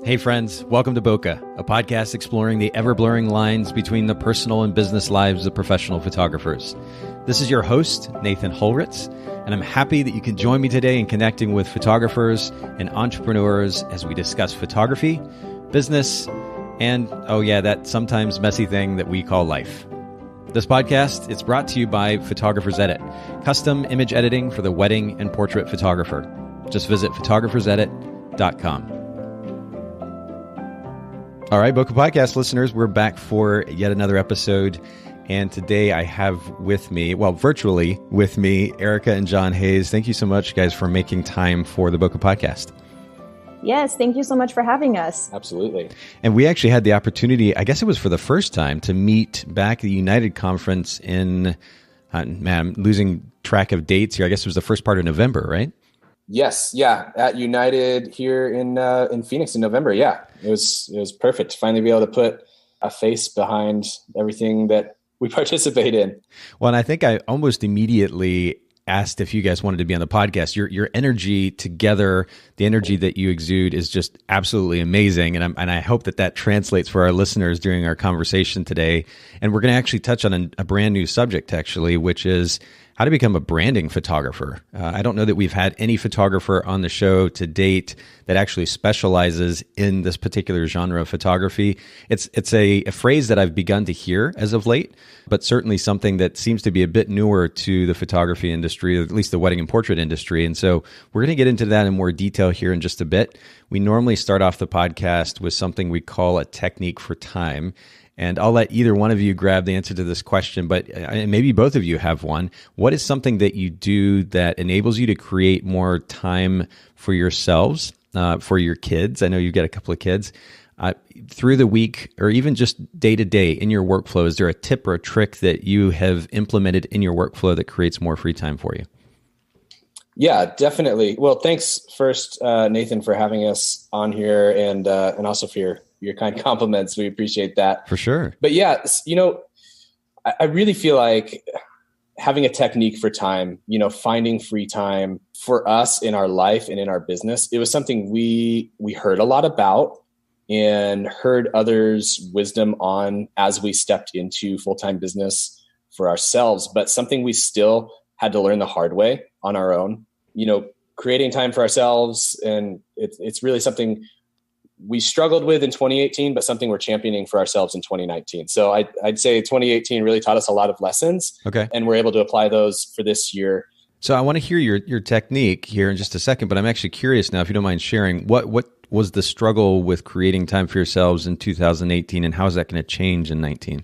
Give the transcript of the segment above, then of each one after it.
Hey friends, welcome to Bokeh, a podcast exploring the ever-blurring lines between the personal and business lives of professional photographers. This is your host, Nathan Holritz, and I'm happy that you can join me today in connecting with photographers and entrepreneurs as we discuss photography, business, and, oh yeah, that sometimes messy thing that we call life. This podcast is brought to you by Photographers Edit, custom image editing for the wedding and portrait photographer. Just visit photographersedit.com. All right, Bokeh Podcast listeners, we're back for yet another episode. And today I have with me, well, virtually with me, Erica and Jon Hayes. Thank you so much, guys, for making time for the Bokeh Podcast. Yes, thank you so much for having us. Absolutely. And we actually had the opportunity, I guess it was for the first time, to meet back at the United Conference in, man, I'm losing track of dates here. I guess it was the first part of November, right? Yes. Yeah. At United here in Phoenix in November. Yeah. It was perfect to finally be able to put a face behind everything that we participate in. Well, and I think I almost immediately asked if you guys wanted to be on the podcast. Your energy together, the energy that you exude is just absolutely amazing. And I hope that translates for our listeners during our conversation today. And we're going to actually touch on a brand new subject, actually, which is how to become a branding photographer. I don't know that we've had any photographer on the show to date that actually specializes in this particular genre of photography. It's a phrase that I've begun to hear as of late, but certainly something that seems to be a bit newer to the photography industry, or at least the wedding and portrait industry. And so we're going to get into that in more detail here in just a bit. We normally start off the podcast with something we call a technique for time. And I'll let either one of you grab the answer to this question, but maybe both of you have one. What is something that you do that enables you to create more time for yourselves, for your kids? I know you've got a couple of kids. Through the week, or even just day to day in your workflow, is there a tip or a trick that you have implemented in your workflow that creates more free time for you? Yeah, definitely. Well, thanks first, Nathan, for having us on here, and also for your kind compliments. We appreciate that. For sure. But yeah, I really feel like having a technique for time, finding free time for us in our life and in our business, it was something we heard a lot about and heard others' wisdom on as we stepped into full-time business for ourselves, but something we still had to learn the hard way on our own, creating time for ourselves. And it's really something we struggled with in 2018, but something we're championing for ourselves in 2019. So I'd say 2018 really taught us a lot of lessons. Okay. And we're able to apply those for this year. So I want to hear your technique here in just a second, but I'm actually curious now, if you don't mind sharing, what was the struggle with creating time for yourselves in 2018, and how is that going to change in 19?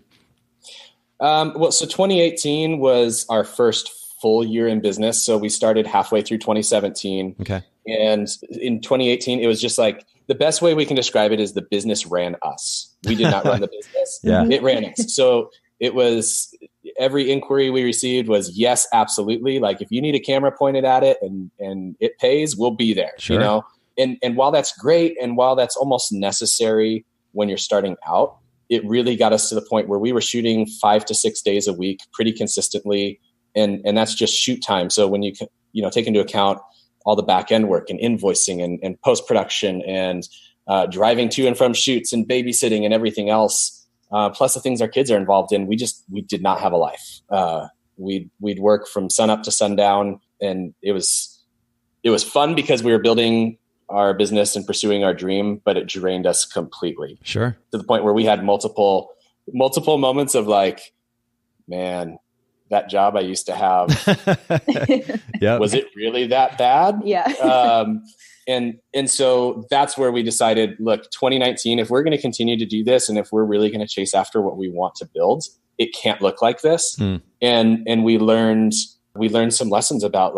So 2018 was our first full year in business. So we started halfway through 2017. Okay. And in 2018, it was just like, the best way we can describe it is the business ran us. We did not run the business. Yeah. It ran us. So it was, every inquiry we received was yes, absolutely. Like if you need a camera pointed at it and it pays, we'll be there. Sure. And while that's great, and while that's almost necessary when you're starting out, it really got us to the point where we were shooting 5 to 6 days a week pretty consistently. And that's just shoot time. So when you take into account all the back end work and invoicing and post-production and driving to and from shoots and babysitting and everything else, plus the things our kids are involved in, we did not have a life. We'd work from sun up to sundown, and it was fun because we were building our business and pursuing our dream, but it drained us completely. Sure. To the point where we had multiple moments of like, man, that job I used to have, yep. Was it really that bad? Yeah. And so that's where we decided, look, 2019, if we're going to continue to do this, and if we're really going to chase after what we want to build, it can't look like this. And we learned some lessons about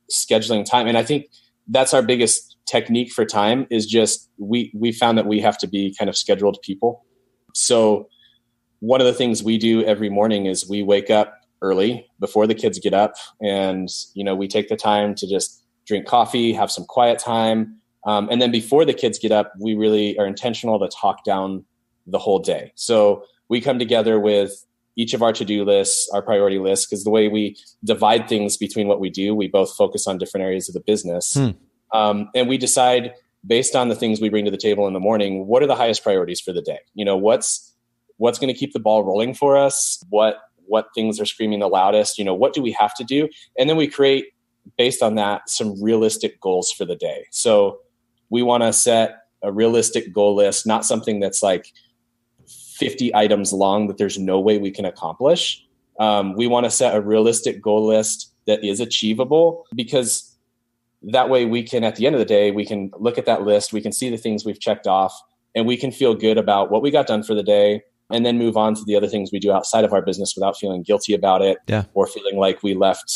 scheduling time. And I think that's our biggest technique for time is just, we found that we have to be kind of scheduled people. So one of the things we do every morning is we wake up early before the kids get up, and, we take the time to just drink coffee, have some quiet time. And then before the kids get up, we really are intentional to talk down the whole day. So we come together with each of our to-do lists, our priority lists, because the way we divide things between what we do, we both focus on different areas of the business. And we decide, based on the things we bring to the table in the morning, what are the highest priorities for the day? What's going to keep the ball rolling for us? What things are screaming the loudest? What do we have to do? And then we create, based on that, some realistic goals for the day. So we want to set a realistic goal list, not something that's like 50 items long that there's no way we can accomplish. We want to set a realistic goal list that is achievable, because that way we can, at the end of the day, we can look at that list, we can see the things we've checked off, and we can feel good about what we got done for the day, and then move on to the other things we do outside of our business without feeling guilty about it, or feeling like we left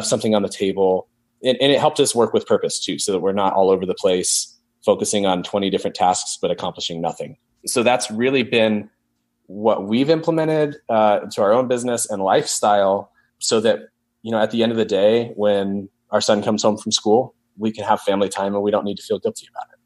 something on the table. And it helped us work with purpose too, so that we're not all over the place focusing on 20 different tasks, but accomplishing nothing. So that's really been what we've implemented to our own business and lifestyle, so that, at the end of the day, when our son comes home from school, we can have family time and we don't need to feel guilty about it.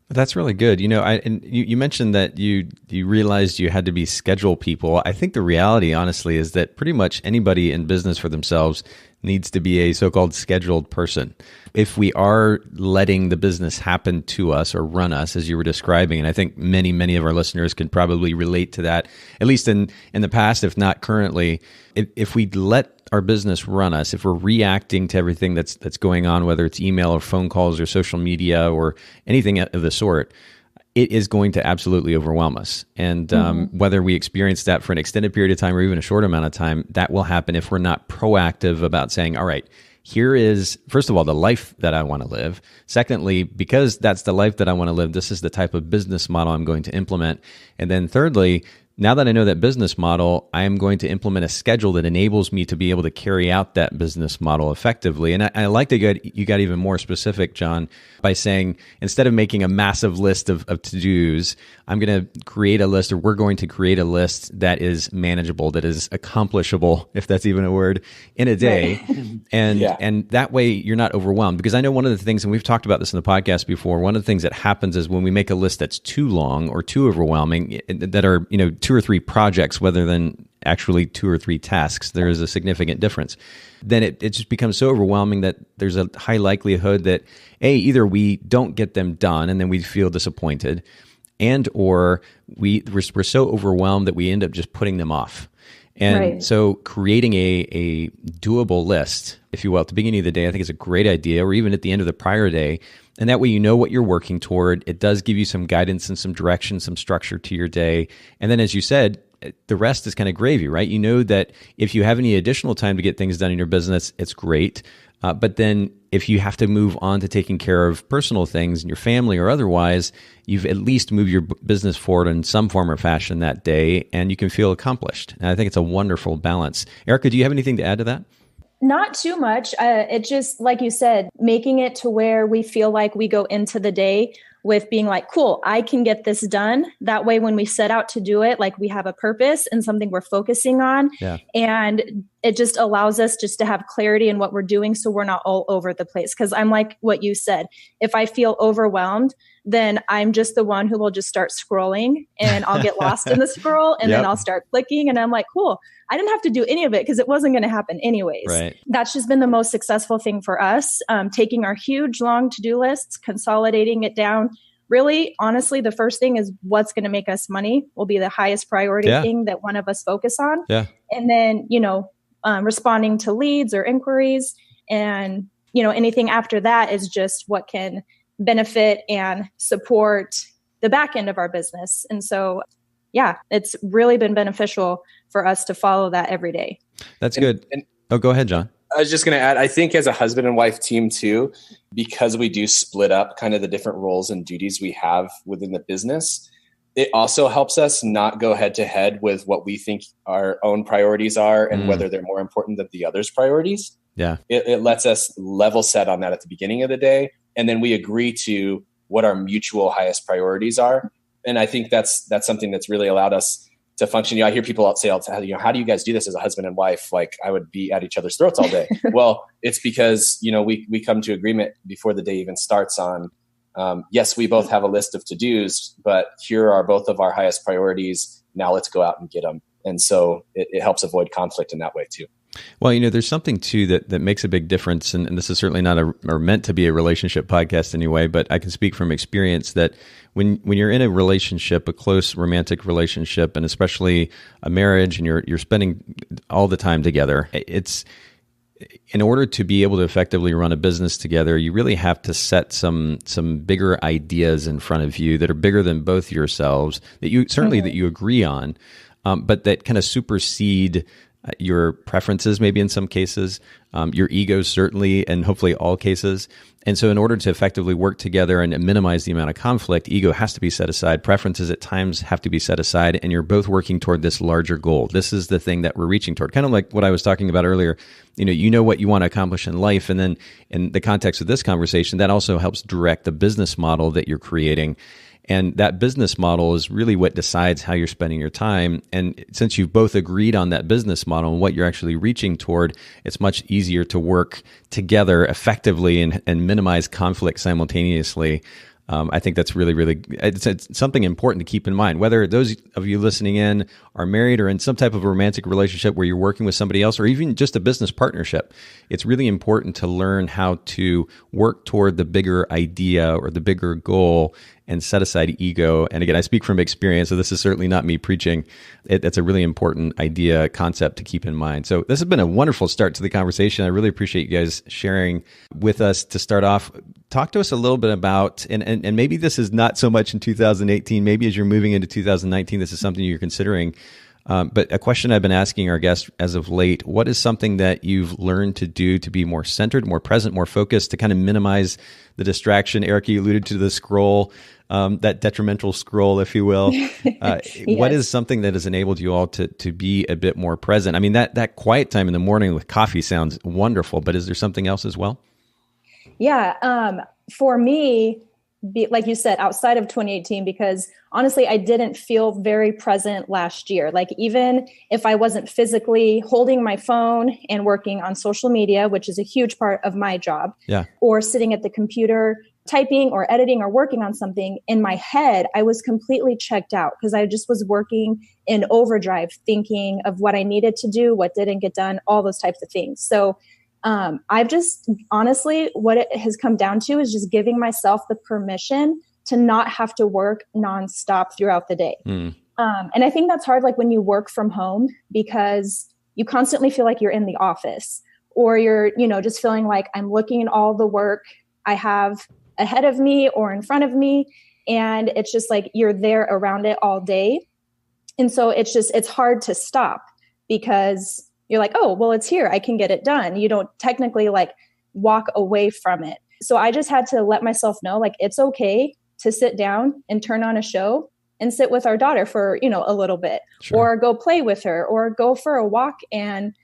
That's really good. You mentioned that you realized you had to be schedule people. I think the reality, honestly, is that pretty much anybody in business for themselves needs to be a so-called scheduled person. If we are letting the business happen to us or run us, as you were describing, and I think many of our listeners can probably relate to that, at least in the past, if not currently, if we let our business run us, if we're reacting to everything that's going on, whether it's email or phone calls or social media or anything of the sort, it is going to absolutely overwhelm us. And whether we experience that for an extended period of time or even a short amount of time, that will happen if we're not proactive about saying, all right, here is, first of all, the life that I want to live. Secondly, because that's the life that I want to live, this is the type of business model I'm going to implement. And then thirdly, now that I know that business model, I am going to implement a schedule that enables me to be able to carry out that business model effectively. And I like that you got even more specific, Jon, by saying, instead of making a massive list of to-dos, I'm going to create a list, or we're going to create a list that is manageable, that is accomplishable, if that's even a word, in a day. And that way you're not overwhelmed. Because I know one of the things, and we've talked about this in the podcast before, one of the things that happens is when we make a list that's too long or too overwhelming, that are, 2 or 3 projects rather than actually 2 or 3 tasks, there is a significant difference. Then it just becomes so overwhelming that there's a high likelihood that either we don't get them done and then we feel disappointed, and or we're so overwhelmed that we end up just putting them off. And so creating a doable list, if you will, at the beginning of the day, I think is a great idea, or even at the end of the prior day. And that way you know what you're working toward. It does give you some guidance and some direction, some structure to your day. And then, as you said, the rest is kind of gravy, right? You know that if you have any additional time to get things done in your business, it's great. But then if you have to move on to taking care of personal things in your family or otherwise, you've at least moved your business forward in some form or fashion that day, and you can feel accomplished. And I think it's a wonderful balance. Erica, do you have anything to add to that? Not too much. It just, like you said, making it to where we feel like we go into the day with being like, cool, I can get this done. That way, when we set out to do it, like we have a purpose and something we're focusing on. Yeah. And it just allows us just to have clarity in what we're doing, so we're not all over the place. Because I'm like what you said, if I feel overwhelmed, then I'm just the one who will just start scrolling, and I'll get lost in the scroll, and then I'll start clicking, and I'm like, cool, I didn't have to do any of it because it wasn't going to happen anyways. Right. That's just been the most successful thing for us, taking our huge, long to-do lists, consolidating it down. Really, honestly, the first thing is what's going to make us money will be the highest priority thing that one of us focus on. Yeah. And then, responding to leads or inquiries, and, anything after that is just what can benefit and support the back end of our business. And so, it's really been beneficial for us to follow that every day. That's good. Go ahead, Jon. I was just going to add, I think as a husband and wife team too, because we do split up kind of the different roles and duties we have within the business, it also helps us not go head to head with what we think our own priorities are and whether they're more important than the other's priorities. Yeah. It lets us level set on that at the beginning of the day. And then we agree to what our mutual highest priorities are. And I think that's something that's really allowed us to function. I hear people say, how do you guys do this as a husband and wife? Like, I would be at each other's throats all day. Well, it's because, we come to agreement before the day even starts on, yes, we both have a list of to-dos, but here are both of our highest priorities. Now let's go out and get them. And so it helps avoid conflict in that way too. Well, there's something too that makes a big difference, and this is certainly not or meant to be a relationship podcast anyway, but I can speak from experience that when you're in a relationship, a close romantic relationship, and especially a marriage, and you're spending all the time together, it's in order to be able to effectively run a business together, you really have to set some bigger ideas in front of you that are bigger than both yourselves, that you certainly that you agree on, but that kind of supersede your preferences, maybe in some cases, your egos certainly, and hopefully all cases. And so in order to effectively work together and minimize the amount of conflict, ego has to be set aside. Preferences at times have to be set aside, and you're both working toward this larger goal. This is the thing that we're reaching toward. Kind of like what I was talking about earlier. You know what you want to accomplish in life. And then in the context of this conversation, that also helps direct the business model that you're creating. And that business model is really what decides how you're spending your time. And since you've both agreed on that business model and what you're actually reaching toward, it's much easier to work together effectively and minimize conflict simultaneously. I think that's really, really, it's something important to keep in mind. Whether those of you listening in are married or in some type of a romantic relationship where you're working with somebody else, or even just a business partnership, it's really important to learn how to work toward the bigger idea or the bigger goal and set aside ego. And again, I speak from experience, so this is certainly not me preaching. It's a really important idea, concept to keep in mind. So this has been a wonderful start to the conversation. I really appreciate you guys sharing with us. To start off, talk to us a little bit about, and maybe this is not so much in 2018, maybe as you're moving into 2019, this is something you're considering. But a question I've been asking our guests as of late, what is something that you've learned to do to be more centered, more present, more focused, to kind of minimize the distraction? Erica, you alluded to the scroll, that detrimental scroll, if you will. Yes. What is something that has enabled you all to be a bit more present? I mean, that quiet time in the morning with coffee sounds wonderful, but is there something else as well? Yeah. For me, like you said, outside of 2018, because honestly, I didn't feel very present last year. Like even if I wasn't physically holding my phone and working on social media, which is a huge part of my job, or sitting at the computer typing or editing or working on something, in my head, I was completely checked out because I just was working in overdrive, thinking of what I needed to do, what didn't get done, all those types of things. So I've just honestly, what it has come down to is just giving myself the permission to not have to work nonstop throughout the day. And I think that's hard, like when you work from home, because you constantly feel like you're in the office, or you're, just feeling like I'm looking at all the work I have ahead of me or in front of me. And it's just like, you're there around it all day. And so it's hard to stop because you're like, oh, well, it's here. I can get it done. You don't technically like walk away from it. So I just had to let myself know, like, it's okay to sit down and turn on a show and sit with our daughter for, a little bit, or go play with her, or go for a walk and,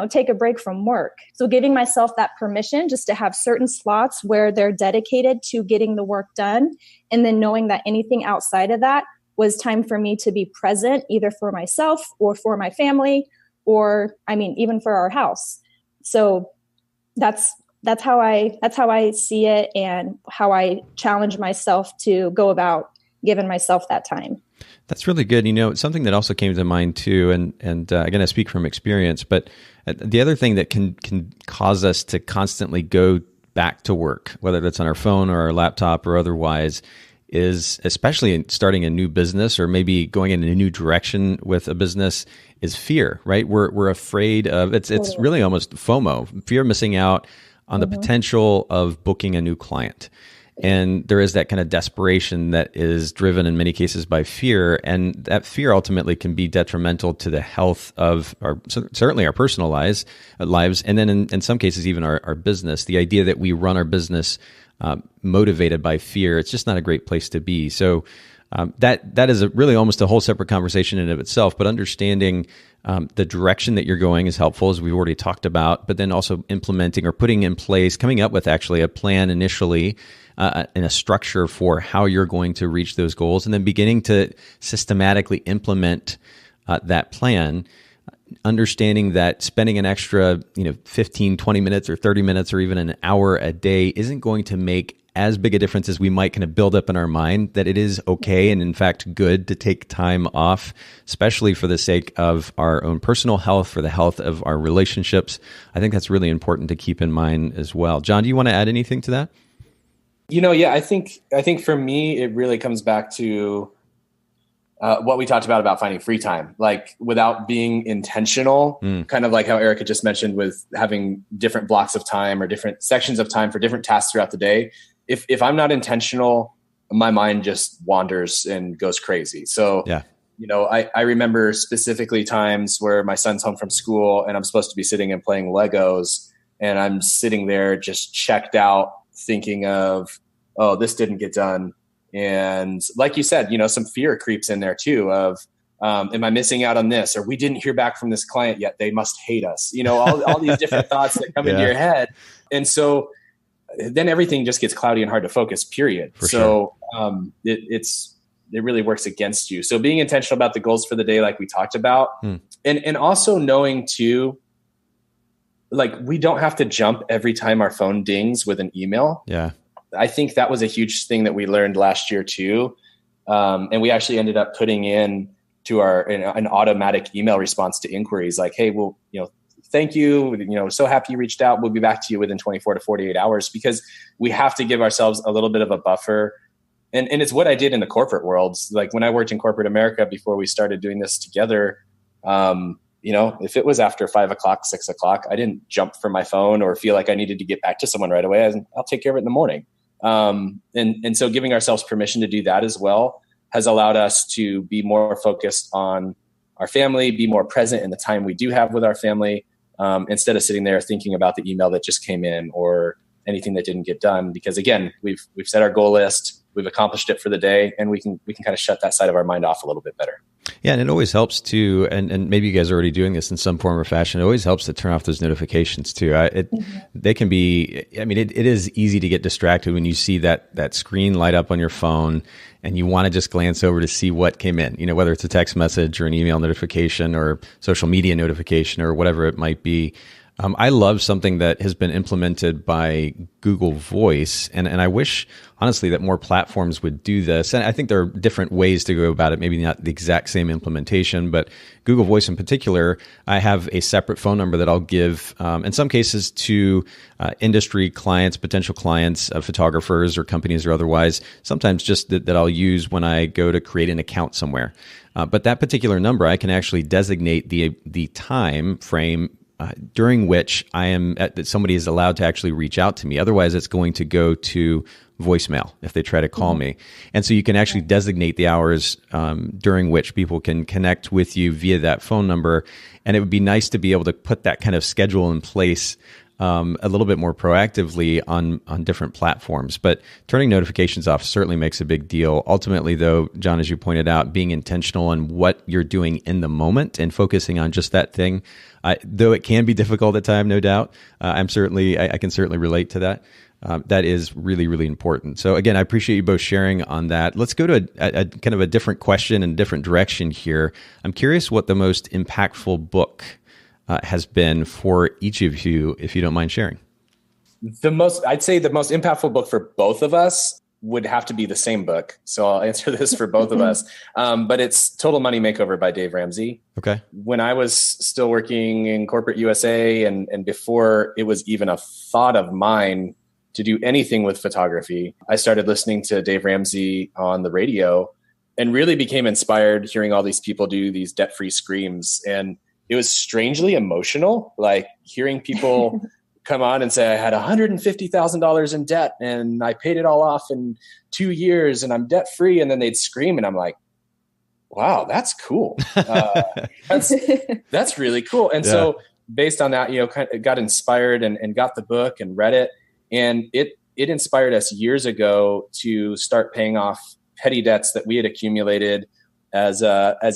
take a break from work. So giving myself that permission just to have certain slots where they're dedicated to getting the work done. And then knowing that anything outside of that was time for me to be present, either for myself or for my family, or even for our house. So that's how I see it, and how I challenge myself to go about giving myself that time. That's really good. Something that also came to mind too, and again, I speak from experience, but the other thing that can cause us to constantly go back to work, whether that's on our phone or our laptop or otherwise, is, especially in starting a new business or maybe going in a new direction with a business, is fear, right? We're afraid of, it's really almost FOMO, fear of missing out on the potential of booking a new client. And there is that kind of desperation that is driven in many cases by fear. And that fear ultimately can be detrimental to the health of certainly our personal lives. And then in some cases, even our business. The idea that we run our business motivated by fear, it's just not a great place to be. So that is really almost a whole separate conversation in and of itself. But understanding the direction that you're going is helpful, as we've already talked about, but then also implementing or putting in place, coming up with actually a plan initially, and a structure for how you're going to reach those goals, and then beginning to systematically implement that plan, understanding that spending an extra 15, 20 minutes or 30 minutes or even an hour a day isn't going to make as big a difference as we might kind of build up in our mind, that it is okay and in fact good to take time off, especially for the sake of our own personal health, for the health of our relationships. I think that's really important to keep in mind as well. Jon, do you want to add anything to that? Yeah, I think for me, it really comes back to what we talked about finding free time, like without being intentional, kind of like how Erica just mentioned with having different blocks of time or different sections of time for different tasks throughout the day. If I'm not intentional, my mind just wanders and goes crazy. So, I remember specifically times where my son's home from school and I'm supposed to be sitting and playing Legos, and I'm sitting there just checked out thinking of, oh, this didn't get done. And like you said, some fear creeps in there too of, am I missing out on this? Or we didn't hear back from this client yet. They must hate us. All these different thoughts that come into your head. And so then everything just gets cloudy and hard to focus, period. It really works against you. So being intentional about the goals for the day, like we talked about, and also knowing too, like we don't have to jump every time our phone dings with an email. Yeah. I think that was a huge thing that we learned last year too. And we actually ended up putting in to an automatic email response to inquiries like, hey, well, thank you. So happy you reached out. We'll be back to you within 24 to 48 hours, because we have to give ourselves a little bit of a buffer. And it's what I did in the corporate world. Like when I worked in corporate America before we started doing this together, if it was after 5 o'clock, 6 o'clock, I didn't jump for my phone or feel like I needed to get back to someone right away. I'll take care of it in the morning. And so giving ourselves permission to do that as well has allowed us to be more focused on our family, be more present in the time we do have with our family, instead of sitting there thinking about the email that just came in or anything that didn't get done. Because again, we've set our goal list, we've accomplished it for the day, and we can kind of shut that side of our mind off a little bit better. Yeah, and it always helps to, and maybe you guys are already doing this in some form or fashion, it always helps to turn off those notifications too. They can be, it is easy to get distracted when you see that screen light up on your phone and you want to just glance over to see what came in, whether it's a text message or an email notification or social media notification or whatever it might be. I love something that has been implemented by Google Voice, and I wish, honestly, that more platforms would do this. And I think there are different ways to go about it, maybe not the exact same implementation, but Google Voice in particular, I have a separate phone number that I'll give, in some cases, to industry clients, potential clients, photographers or companies or otherwise, sometimes just that I'll use when I go to create an account somewhere. But that particular number, I can actually designate the time frame during which that somebody is allowed to actually reach out to me. Otherwise, it's going to go to voicemail if they try to call me. And so you can actually designate the hours during which people can connect with you via that phone number. And it would be nice to be able to put that kind of schedule in place a little bit more proactively on different platforms. But turning notifications off certainly makes a big deal. Ultimately, though, Jon, as you pointed out, being intentional on what you're doing in the moment and focusing on just that thing, though it can be difficult at times, no doubt, I can certainly relate to that. That is really, really important. So again, I appreciate you both sharing on that. Let's go to a kind of a different question and a different direction here. I'm curious what the most impactful book has been for each of you, if you don't mind sharing. I'd say the most impactful book for both of us would have to be the same book. So I'll answer this for both of us. But it's Total Money Makeover by Dave Ramsey. Okay. When I was still working in corporate USA and before it was even a thought of mine to do anything with photography, I started listening to Dave Ramsey on the radio and really became inspired hearing all these people do these debt-free screams. And it was strangely emotional, like hearing people come on and say, I had $150,000 in debt and I paid it all off in 2 years and I'm debt free. And then they'd scream and I'm like, wow, that's cool. That's really cool. And so based on that, kind of got inspired and got the book and read it. And it inspired us years ago to start paying off petty debts that we had accumulated as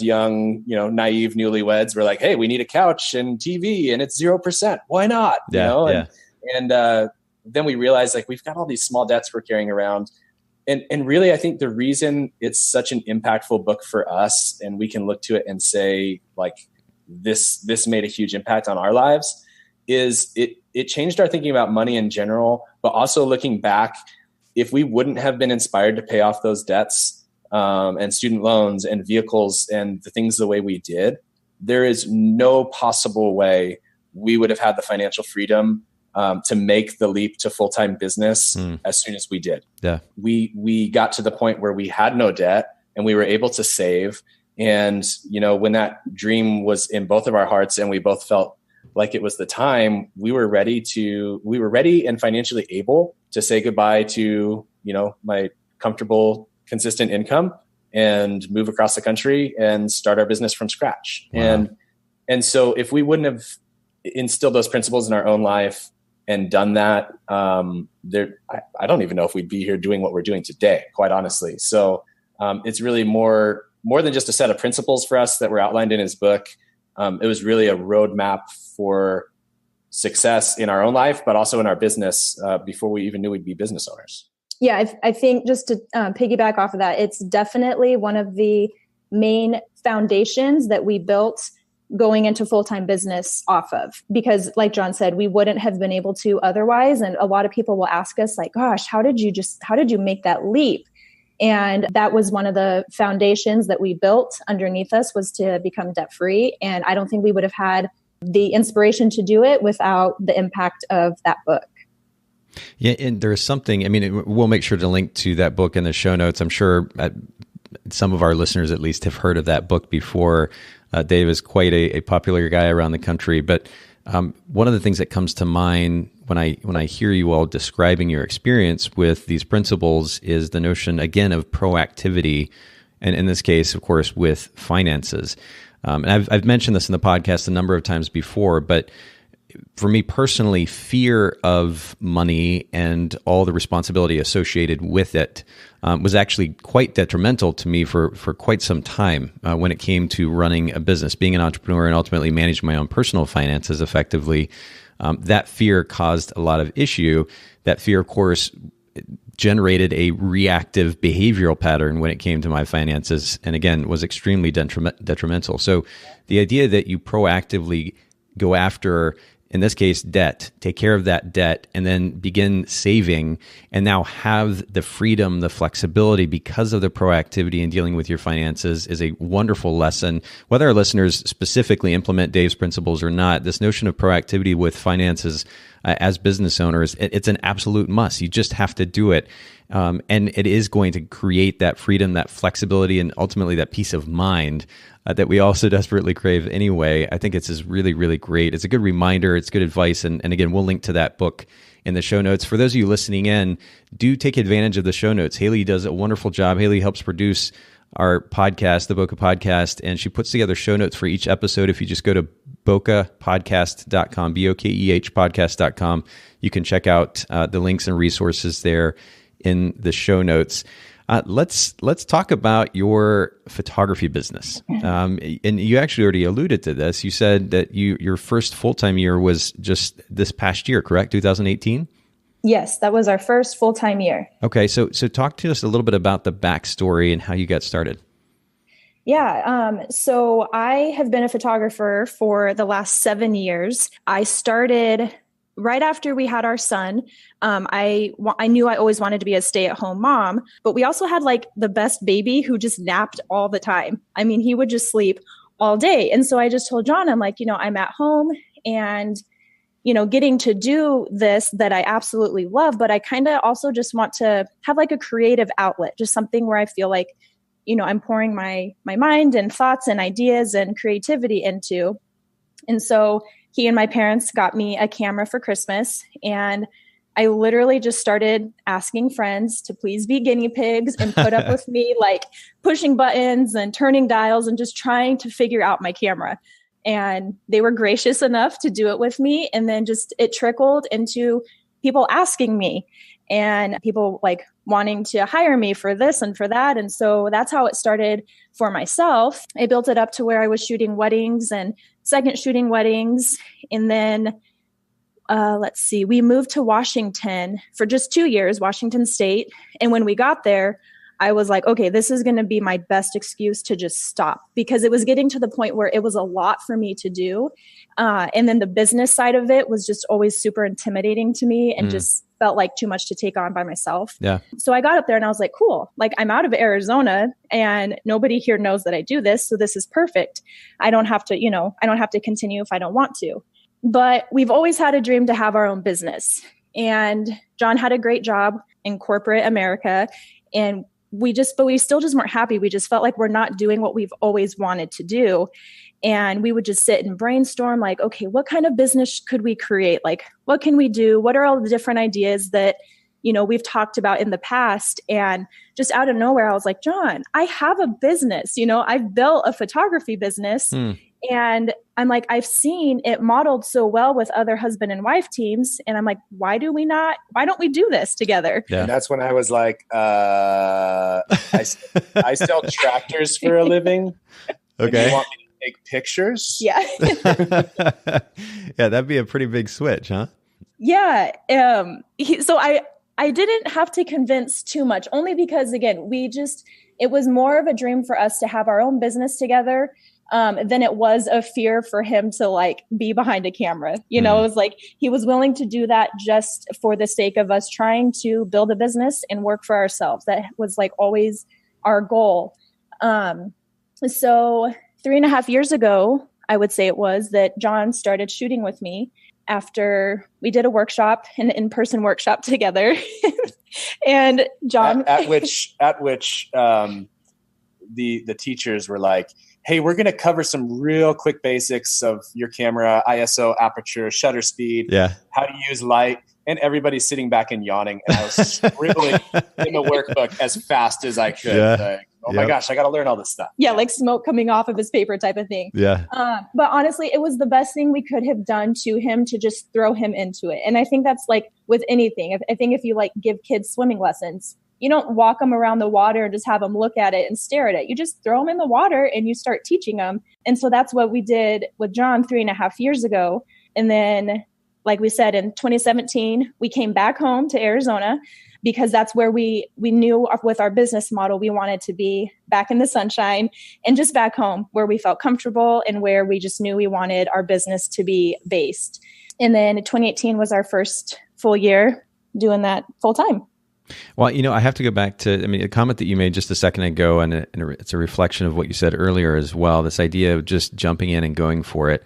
young, naive newlyweds. We're like, hey, we need a couch and TV and it's 0%. Why not? And then we realized like we've got all these small debts we're carrying around. And really, I think the reason it's such an impactful book for us and we can look to it and say like this made a huge impact on our lives is it changed our thinking about money in general, but also looking back, if we wouldn't have been inspired to pay off those debts and student loans and vehicles and the things the way we did, there is no possible way we would have had the financial freedom to make the leap to full-time business as soon as we did. Yeah. We got to the point where we had no debt and we were able to save. And, when that dream was in both of our hearts and we both felt like it was the time, we were ready and financially able to say goodbye to, my comfortable, consistent income and move across the country and start our business from scratch. Wow. And so if we wouldn't have instilled those principles in our own life and done that, I don't even know if we'd be here doing what we're doing today, quite honestly. So it's really more than just a set of principles for us that were outlined in his book. It was really a roadmap for success in our own life, but also in our business before we even knew we'd be business owners. Yeah, I think just to piggyback off of that, it's definitely one of the main foundations that we built going into full-time business off of, because like Jon said, we wouldn't have been able to otherwise. And a lot of people will ask us like, gosh, how did you make that leap? And that was one of the foundations that we built underneath us, was to become debt-free. And I don't think we would have had the inspiration to do it without the impact of that book. Yeah. And there's something, we'll make sure to link to that book in the show notes. I'm sure some of our listeners at least have heard of that book before. Dave is quite a popular guy around the country, but one of the things that comes to mind when I hear you all describing your experience with these principles is the notion, again, of proactivity, and in this case, of course, with finances. And I've mentioned this in the podcast a number of times before, but for me personally, fear of money and all the responsibility associated with it was actually quite detrimental to me for quite some time when it came to running a business, being an entrepreneur, and ultimately managing my own personal finances effectively. That fear caused a lot of issue. That fear, of course, generated a reactive behavioral pattern when it came to my finances, and again, was extremely detrimental. So the idea that you proactively go after, in this case, debt, take care of that debt, and then begin saving, and now have the freedom, the flexibility because of the proactivity in dealing with your finances, is a wonderful lesson. Whether our listeners specifically implement Dave's principles or not, this notion of proactivity with finances as business owners, it's an absolute must. You just have to do it. And it is going to create that freedom, that flexibility, and ultimately that peace of mind that we also desperately crave anyway. I think it's just really, really great. It's a good reminder. It's good advice. And again, we'll link to that book in the show notes. For those of you listening in, do take advantage of the show notes. Haley does a wonderful job. Haley helps produce our podcast, the Bokeh Podcast, and she puts together show notes for each episode. If you just go to bokehpodcast.com, BOKEH podcast.com, you can check out the links and resources there in the show notes. Let's talk about your photography business. And you actually already alluded to this. You said that your first full-time year was just this past year, correct? 2018? Yes, that was our first full-time year. Okay, so talk to us a little bit about the backstory and how you got started. Yeah, so I have been a photographer for the last 7 years. I started right after we had our son. I knew I always wanted to be a stay-at-home mom, but we also had like the best baby who just napped all the time. I mean, he would just sleep all day. And so I just told Jon, I'm like, I'm at home and, getting to do this that I absolutely love, but I kind of also just want to have like a creative outlet, just something where I feel like, I'm pouring my mind and thoughts and ideas and creativity into. And so he and my parents got me a camera for Christmas, and I literally just started asking friends to please be guinea pigs and put up with me, like pushing buttons and turning dials and just trying to figure out my camera. And they were gracious enough to do it with me. And then just it trickled into people asking me and people like wanting to hire me for this and for that. And so that's how it started for myself. I built it up to where I was shooting weddings and second shooting weddings. And then we moved to Washington for just 2 years, Washington State. And when we got there, I was like, okay, this is going to be my best excuse to just stop, because it was getting to the point where it was a lot for me to do. And then the business side of it was just always super intimidating to me and just felt like too much to take on by myself. Yeah. So I got up there and I was like, cool, like I'm out of Arizona and nobody here knows that I do this. So this is perfect. I don't have to, I don't have to continue if I don't want to. But we've always had a dream to have our own business. And Jon had a great job in corporate America. And we still just weren't happy. We just felt like we're not doing what we've always wanted to do. And we would just sit and brainstorm like, okay, what kind of business could we create? Like, what can we do? What are all the different ideas that, we've talked about in the past? And just out of nowhere, I was like, Jon, I have a business, I've built a photography business. And I'm like, I've seen it modeled so well with other husband and wife teams. And I'm like, why don't we do this together? Yeah. And that's when I was like, I sell tractors for a living. Okay. You want me to take pictures? Yeah. Yeah. That'd be a pretty big switch, huh? Yeah. So I didn't have to convince too much, only because again, it was more of a dream for us to have our own business together. Than it was a fear for him to like be behind a camera. It was like he was willing to do that just for the sake of us trying to build a business and work for ourselves. That was like always our goal. So 3.5 years ago, I would say it was, that Jon started shooting with me after we did a workshop, an in-person workshop together. And Jon, at which the teachers were like, hey, we're going to cover some real quick basics of your camera, ISO, aperture, shutter speed, how to use light. And everybody's sitting back and yawning. And I was scribbling in the workbook as fast as I could. Yeah. Like, my gosh, I got to learn all this stuff. Yeah, like smoke coming off of his paper type of thing. Yeah. But honestly, it was the best thing we could have done to him to just throw him into it. And I think that's like with anything. I think if you like give kids swimming lessons, you don't walk them around the water and just have them look at it and stare at it. You just throw them in the water and you start teaching them. And so that's what we did with Jon 3.5 years ago. And then, like we said, in 2017, we came back home to Arizona because that's where we knew with our business model, we wanted to be back in the sunshine and just back home where we felt comfortable and where we just knew we wanted our business to be based. And then 2018 was our first full year doing that full time. Well, I have to go back to, a comment that you made just a second ago, and it's a reflection of what you said earlier as well, this idea of just jumping in and going for it.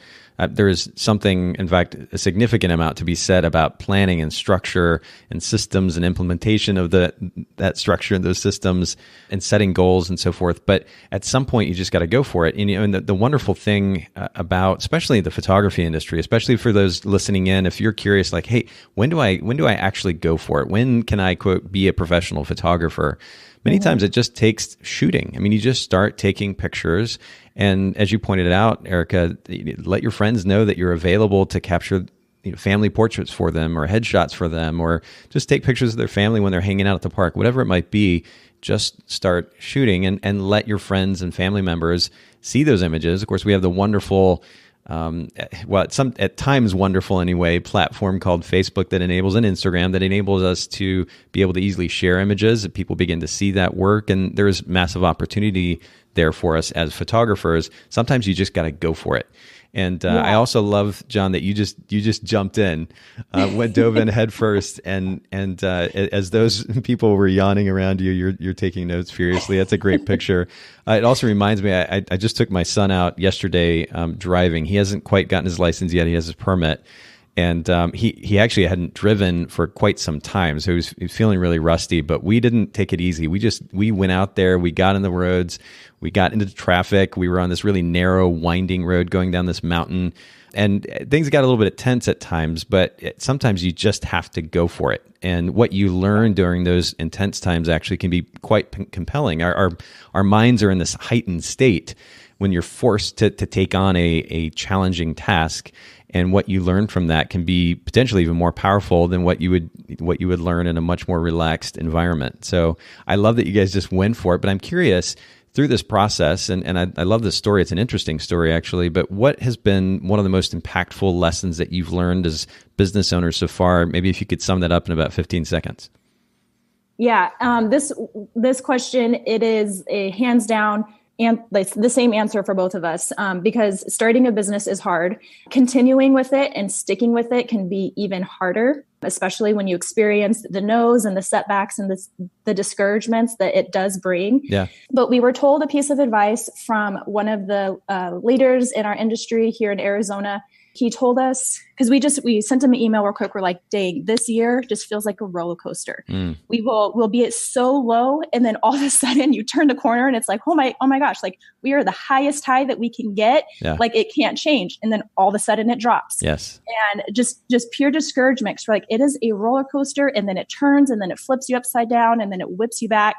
There is something, in fact, a significant amount to be said about planning and structure and systems and implementation of that structure and those systems and setting goals and so forth. But at some point, you just got to go for it. And the wonderful thing about, especially the photography industry, especially for those listening in, if you're curious, like, hey, when do I actually go for it? When can I, quote, be a professional photographer? Many times it just takes shooting. You just start taking pictures. And as you pointed out, Erica, let your friends know that you're available to capture family portraits for them or headshots for them, or just take pictures of their family when they're hanging out at the park, whatever it might be. Just start shooting and let your friends and family members see those images. Of course, we have the wonderful at times wonderful anyway, platform called Facebook that enables, and Instagram that enables us to be able to easily share images. People begin to see that work, and there's massive opportunity there for us as photographers. Sometimes you just got to go for it. And I also love, Jon, that you just jumped in, dove in head first, and as those people were yawning around you, you're taking notes furiously. That's a great picture. It also reminds me, I just took my son out yesterday driving. He hasn't quite gotten his license yet. He has his permit. And he actually hadn't driven for quite some time, so he was feeling really rusty. But we didn't take it easy. We went out there. We got in the roads. We got into the traffic. We were on this really narrow, winding road going down this mountain, and things got a little bit tense at times. But sometimes you just have to go for it. And what you learn during those intense times actually can be quite compelling. Our minds are in this heightened state when you're forced to take on a challenging task. And what you learn from that can be potentially even more powerful than what you would learn in a much more relaxed environment. So I love that you guys just went for it. But I'm curious, through this process, and I love this story. It's an interesting story, actually. But what has been one of the most impactful lessons that you've learned as business owners so far? Maybe if you could sum that up in about 15 seconds. Yeah. This question, it is a hands down and the same answer for both of us, because starting a business is hard. Continuing with it and sticking with it can be even harder, especially when you experience the no's and the setbacks and the discouragements that it does bring. Yeah. But we were told a piece of advice from one of the leaders in our industry here in Arizona. He told us, because we sent him an email real quick. We're like, dang, this year just feels like a roller coaster. We'll be at so low. And then all of a sudden you turn the corner and it's like, oh my gosh, like we are the highest high that we can get. Yeah. Like it can't change. And then all of a sudden it drops. Yes. And just pure discouragement. So like it is a roller coaster, and then it turns, and then it flips you upside down, and then it whips you back.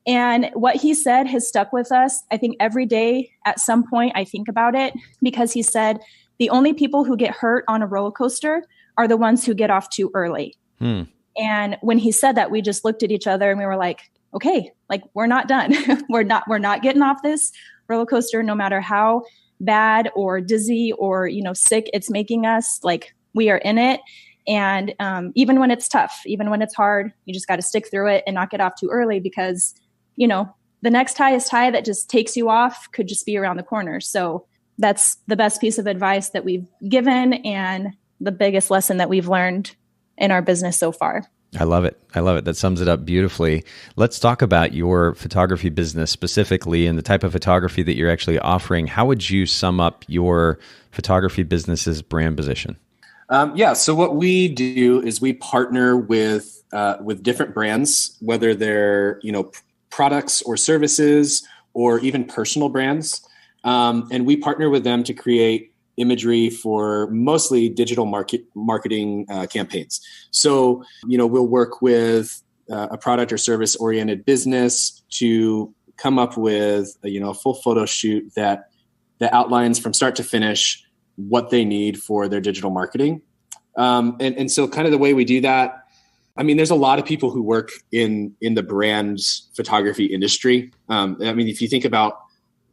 And what he said has stuck with us. I think every day at some point I think about it, because he said, the only people who get hurt on a roller coaster are the ones who get off too early. And when he said that, we just looked at each other and we were like, okay, like we're not done. we're not getting off this roller coaster, no matter how bad or dizzy or, sick it's making us. Like we are in it. And even when it's tough, even when it's hard, you just got to stick through it and not get off too early, because, the next highest high that just takes you off could just be around the corner. So that's the best piece of advice that we've given, and the biggest lesson that we've learned in our business so far. I love it. That sums it up beautifully. Let's talk about your photography business specifically and the type of photography that you're actually offering. How would you sum up your photography business's brand position? So what we do is we partner with different brands, whether they're, products or services or even personal brands. And we partner with them to create imagery for mostly digital marketing campaigns. So, we'll work with a product or service oriented business to come up with a full photo shoot that outlines from start to finish what they need for their digital marketing. And so kind of the way we do that, there's a lot of people who work in the brand photography industry. If you think about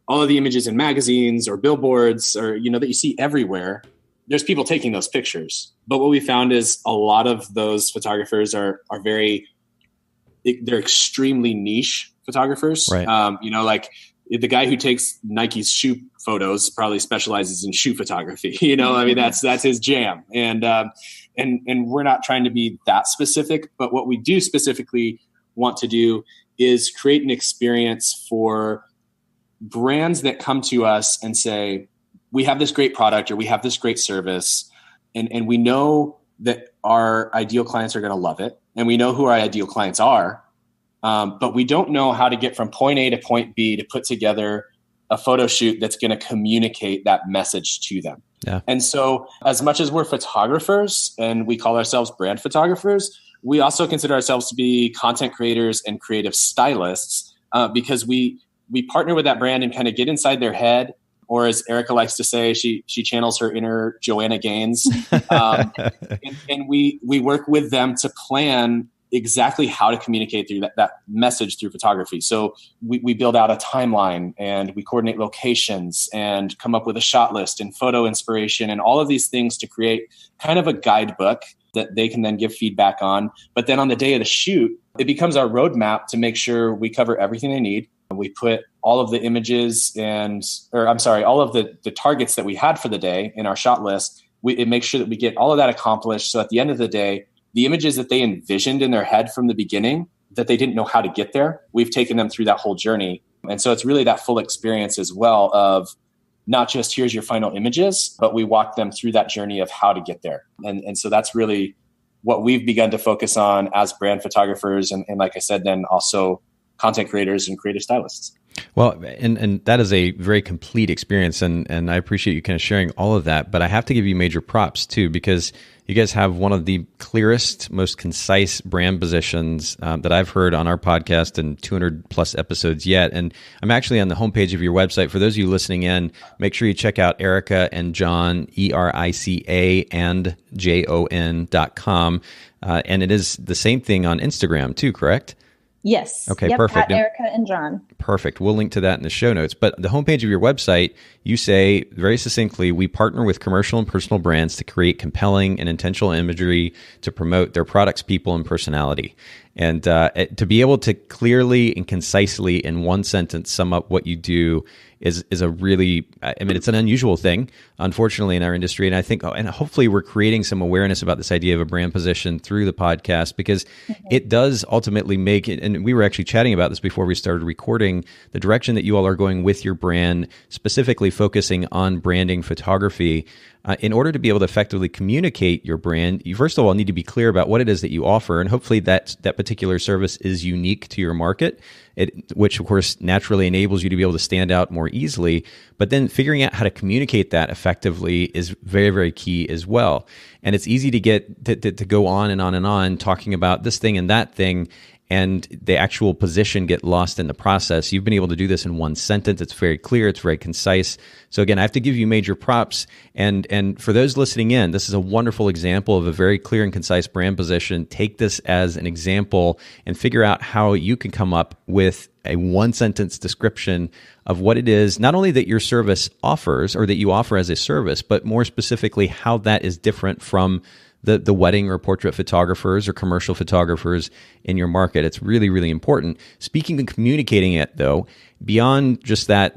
all of the images in magazines or billboards or, that you see everywhere, there's people taking those pictures. But what we found is a lot of those photographers are they're extremely niche photographers. Right. Like the guy who takes Nike's shoe photos probably specializes in shoe photography. That's his jam. And we're not trying to be that specific, but what we do specifically want to do is create an experience for brands that come to us and say, we have this great product or we have this great service, and we know that our ideal clients are going to love it, and we know who our ideal clients are, but we don't know how to get from point A to point B to put together a photo shoot that's going to communicate that message to them. Yeah. And so as much as we're photographers and we call ourselves brand photographers, we also consider ourselves to be content creators and creative stylists, because we partner with that brand and kind of get inside their head, or as Erica likes to say, she channels her inner Joanna Gaines. And we work with them to plan exactly how to communicate through that message through photography. So we build out a timeline, and we coordinate locations and come up with a shot list and photo inspiration and all of these things to create kind of a guidebook that they can then give feedback on. But then on the day of the shoot, it becomes our roadmap to make sure we cover everything they need. We put all of the images all of the targets that we had for the day in our shot list. It makes sure that we get all of that accomplished. So at the end of the day, the images that they envisioned in their head from the beginning that they didn't know how to get there, we've taken them through that whole journey. And so it's really that full experience as well of not just here's your final images, but we walk them through that journey of how to get there. And so that's really what we've begun to focus on as brand photographers. And like I said, then also content creators and creative stylists. Well, and that is a very complete experience, and I appreciate you kind of sharing all of that, but I have to give you major props too, because you guys have one of the clearest, most concise brand positions that I've heard on our podcast in 200 plus episodes yet. And I'm actually on the homepage of your website. For those of you listening in, make sure you check out Erica and Jon, ERICA and JON.com. And it is the same thing on Instagram too, correct? Yes. Okay, perfect. At Erica and Jon. Perfect. We'll link to that in the show notes. But the homepage of your website, you say very succinctly, we partner with commercial and personal brands to create compelling and intentional imagery to promote their products, people, and personality. And to be able to clearly and concisely in one sentence sum up what you do is a really, I mean, it's an unusual thing, unfortunately, in our industry. And I think, and hopefully we're creating some awareness about this idea of a brand position through the podcast, because it does ultimately make it, and we were actually chatting about this before we started recording, the direction that you all are going with your brand, specifically focusing on branding photography. In order to be able to effectively communicate your brand, you first of all need to be clear about what it is that you offer, and hopefully that particular service is unique to your market, which of course naturally enables you to be able to stand out more easily. But then figuring out how to communicate that effectively is very, very key as well. And it's easy to get to go on and on and on talking about this thing and that thing, and the actual position get lost in the process. You've been able to do this in one sentence. It's very clear. It's very concise. So again, I have to give you major props. And for those listening in, this is a wonderful example of a very clear and concise brand position. Take this as an example and figure out how you can come up with a one sentence description of what it is, not only that your service offers or that you offer as a service, but more specifically how that is different from the wedding or portrait photographers or commercial photographers in your market. It's really, really important. Speaking and communicating it, though, beyond just that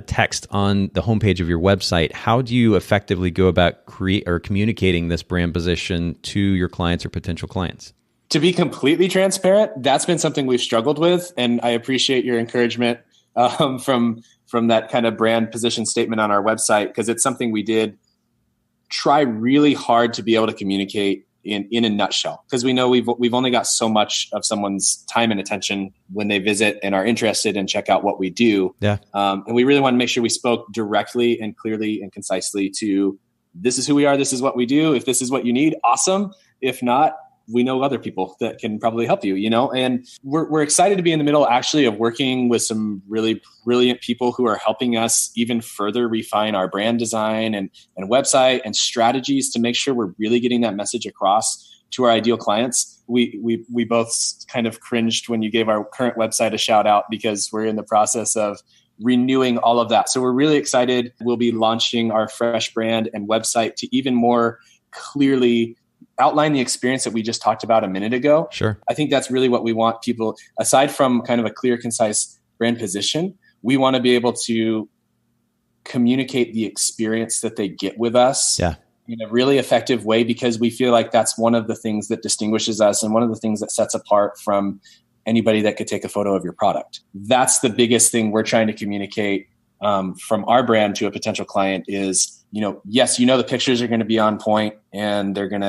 text on the homepage of your website, how do you effectively go about communicating this brand position to your clients or potential clients? To be completely transparent, that's been something we've struggled with, and I appreciate your encouragement from that kind of brand position statement on our website, because it's something we did try really hard to be able to communicate in a nutshell, because we know we've only got so much of someone's time and attention when they visit and are interested and check out what we do. Yeah. And we really want to make sure we spoke directly and clearly and concisely to, this is who we are, this is what we do. If this is what you need, awesome. If not, we know other people that can probably help you, and we're excited to be in the middle actually of working with some really brilliant people who are helping us even further refine our brand design and website and strategies to make sure we're really getting that message across to our ideal clients. We both kind of cringed when you gave our current website a shout out, because we're in the process of renewing all of that. So we're really excited. We'll be launching our fresh brand and website to even more clearly outline the experience that we just talked about a minute ago. Sure. I think that's really what we want people, aside from kind of a clear, concise brand position, we want to be able to communicate the experience that they get with us in a really effective way, because we feel like that's one of the things that distinguishes us and one of the things that sets apart from anybody that could take a photo of your product. That's the biggest thing we're trying to communicate from our brand to a potential client is, yes, the pictures are going to be on point and they're going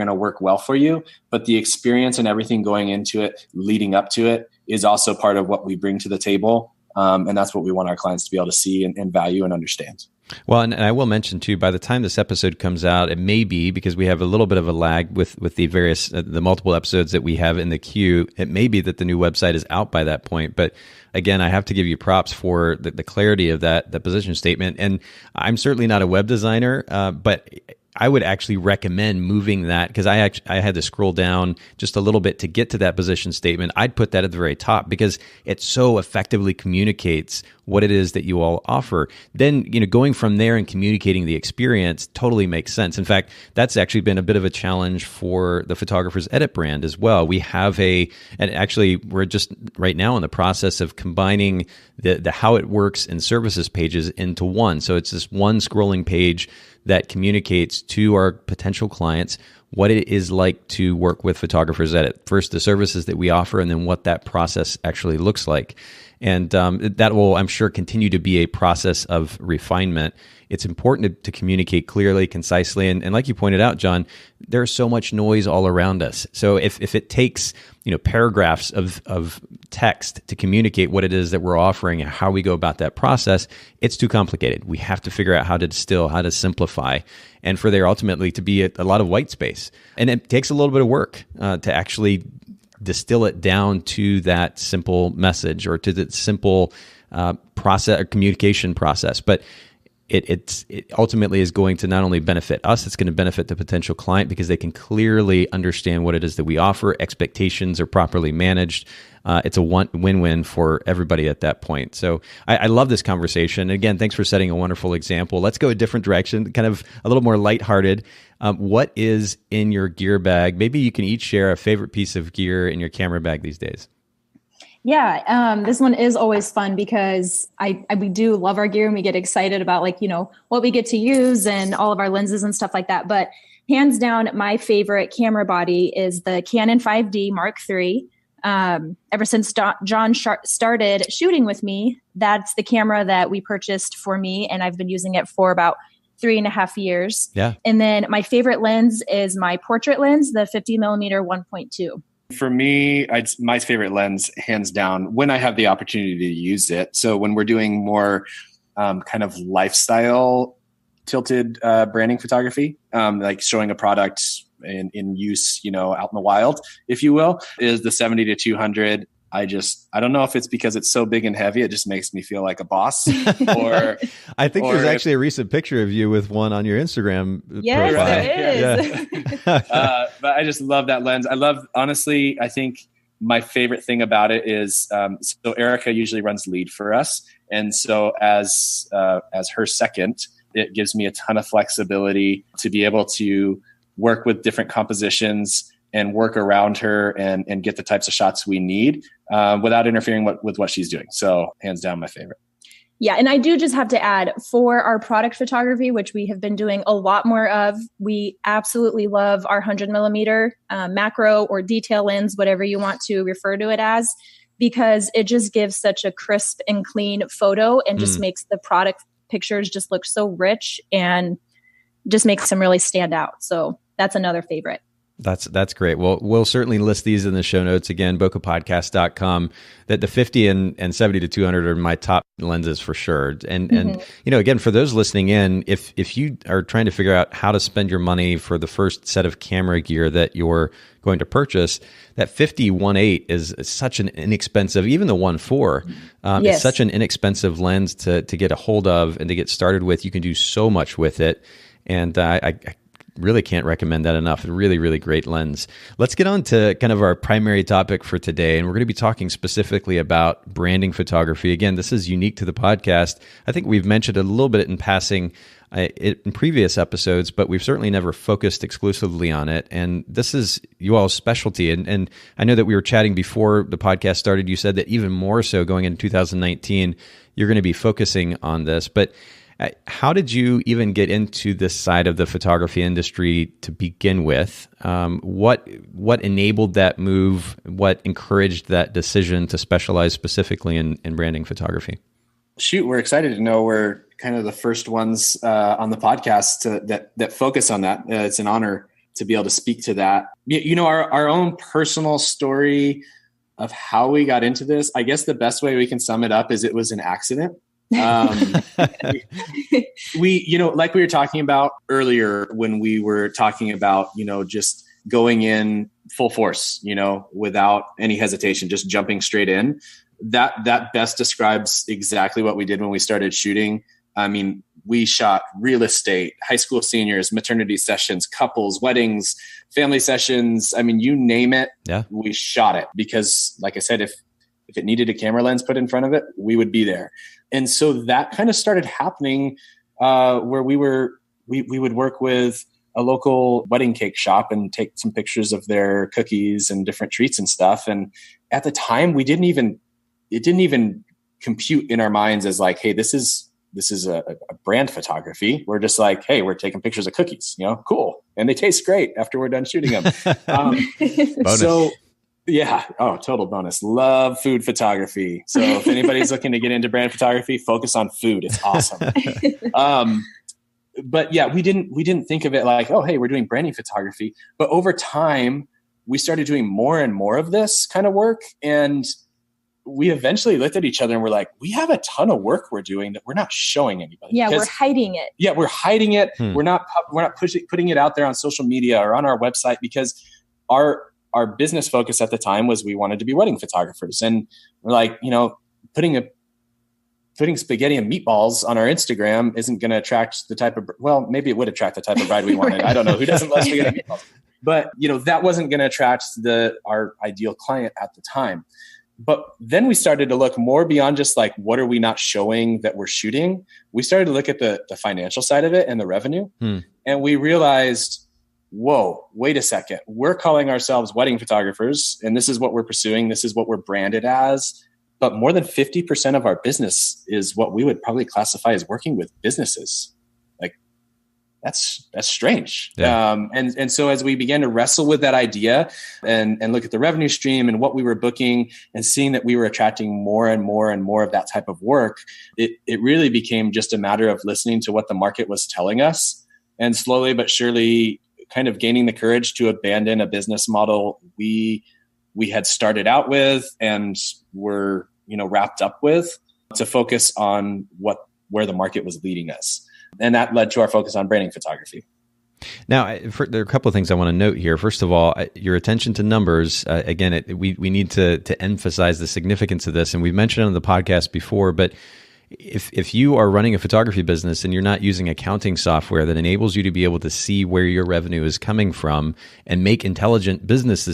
to work well for you, but the experience and everything going into it, leading up to it, is also part of what we bring to the table. And that's what we want our clients to be able to see and value and understand. Well, and I will mention too, by the time this episode comes out, it may be, because we have a little bit of a lag with the various, the multiple episodes that we have in the queue, it may be that the new website is out by that point. But again, I have to give you props for the clarity of that position statement. And I'm certainly not a web designer, but I would actually recommend moving that, because I had to scroll down just a little bit to get to that position statement. I'd put that at the very top, because it so effectively communicates what it is that you all offer. Then, going from there and communicating the experience totally makes sense. In fact, that's actually been a bit of a challenge for the Photographer's Edit brand as well. We have and actually we're just right now in the process of combining the how it works and services pages into one. So it's this one scrolling page that communicates to our potential clients what it is like to work with Photographer's Edit. First, the services that we offer, and then what that process actually looks like. And that will, I'm sure, continue to be a process of refinement. It's important to communicate clearly, concisely, and like you pointed out, Jon, there's so much noise all around us. So if it takes paragraphs of text to communicate what it is that we're offering and how we go about that process, it's too complicated. We have to figure out how to distill, how to simplify, and for there ultimately to be a lot of white space. And it takes a little bit of work to actually distill it down to that simple message or to the simple process or communication process. But it ultimately is going to not only benefit us, it's going to benefit the potential client because they can clearly understand what it is that we offer. Expectations are properly managed. It's a win-win for everybody at that point. So I love this conversation. Again, thanks for setting a wonderful example. Let's go a different direction, kind of a little more lighthearted. What is in your gear bag? Maybe you can each share a favorite piece of gear in your camera bag these days. Yeah, this one is always fun because we do love our gear and we get excited about what we get to use and all of our lenses and stuff like that. But hands down, my favorite camera body is the Canon 5D Mark III. Ever since Jon started shooting with me, that's the camera that we purchased for me, and I've been using it for about 3.5 years. Yeah. And then my favorite lens is my portrait lens, the 50mm 1.2. For me, my favorite lens, hands down, when I have the opportunity to use it. So when we're doing more kind of lifestyle tilted branding photography, like showing a product in use, out in the wild, if you will, is the 70-200. I don't know if it's because it's so big and heavy, it just makes me feel like a boss. Or I think there's actually a recent picture of you with one on your Instagram yes, profile. There is. Yeah. But I just love that lens. Honestly, I think my favorite thing about it is, so Erica usually runs lead for us. And so as her second, it gives me a ton of flexibility to be able to work with different compositions and work around her and get the types of shots we need without interfering with what she's doing. So hands down, my favorite. Yeah. And I do just have to add, for our product photography, which we have been doing a lot more of, we absolutely love our 100mm macro or detail lens, whatever you want to refer to it as, because it just gives such a crisp and clean photo and just makes the product pictures just look so rich and just makes them really stand out. So that's another favorite. That's great. Well, we'll certainly list these in the show notes. Again, bokehpodcast.com. That the 50 and 70-200 are my top lenses for sure. And again, for those listening in, if you are trying to figure out how to spend your money for the first set of camera gear that you're going to purchase, that 50-1.8 is such an inexpensive, even the 1.4 is such an inexpensive lens to get a hold of and to get started with. You can do so much with it. And I really can't recommend that enough. A really, really great lens. Let's get on to kind of our primary topic for today. And we're going to be talking specifically about branding photography. Again, this is unique to the podcast. I think we've mentioned it a little bit in passing in previous episodes, but we've certainly never focused exclusively on it. And this is you all's specialty. And I know that we were chatting before the podcast started. You said that even more so going into 2019, you're going to be focusing on this. But how did you even get into this side of the photography industry to begin with? What enabled that move? What encouraged that decision to specialize specifically in branding photography? Shoot, we're excited to know we're kind of the first ones on the podcast that focus on that. It's an honor to be able to speak to that. Our own personal story of how we got into this, I guess the best way we can sum it up is it was an accident. We like we were talking about earlier when we were talking about, just going in full force, without any hesitation, just jumping straight in. That best describes exactly what we did when we started shooting. I mean, we shot real estate, high school seniors, maternity sessions, couples, weddings, family sessions. I mean, you name it. Yeah. We shot it because, like I said, if it needed a camera lens put in front of it, we would be there. And so that kind of started happening where we would work with a local wedding cake shop and take some pictures of their cookies and different treats and stuff. And at the time, it didn't even compute in our minds as like, hey, this is a brand photography. We're just like, hey, we're taking pictures of cookies, cool. And they taste great after we're done shooting them. So yeah. Oh, total bonus. Love food photography. So if anybody's looking to get into brand photography, focus on food. It's awesome. But yeah, we didn't think of it like, oh, hey, we're doing branding photography. But over time, we started doing more and more of this kind of work. And we eventually looked at each other and we're like, we have a ton of work we're doing that we're not showing anybody. Yeah, we're hiding it. Yeah, we're hiding it. We're not putting it out there on social media or on our website because our business focus at the time was we wanted to be wedding photographers. And we're like, putting putting spaghetti and meatballs on our Instagram isn't going to attract the type of, well, maybe it would attract the type of bride we wanted. I don't know. Who doesn't love spaghetti and meatballs? But, that wasn't going to attract our ideal client at the time. But then we started to look more beyond just like, what are we not showing that we're shooting? We started to look at the financial side of it and the revenue. And we realized, whoa, wait a second. We're calling ourselves wedding photographers, and this is what we're pursuing. This is what we're branded as. But more than 50% of our business is what we would probably classify as working with businesses. That's strange. Yeah. And so as we began to wrestle with that idea and look at the revenue stream and what we were booking and seeing that we were attracting more and more and more of that type of work, it really became just a matter of listening to what the market was telling us and slowly but surely kind of gaining the courage to abandon a business model we had started out with and were, wrapped up with to focus on where the market was leading us. And that led to our focus on branding photography. Now, there are a couple of things I want to note here. First of all, your attention to numbers. Again, we need to emphasize the significance of this. And we've mentioned it on the podcast before, but if you are running a photography business and you're not using accounting software that enables you to be able to see where your revenue is coming from and make intelligent business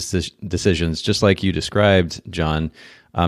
decisions, just like you described, Jon,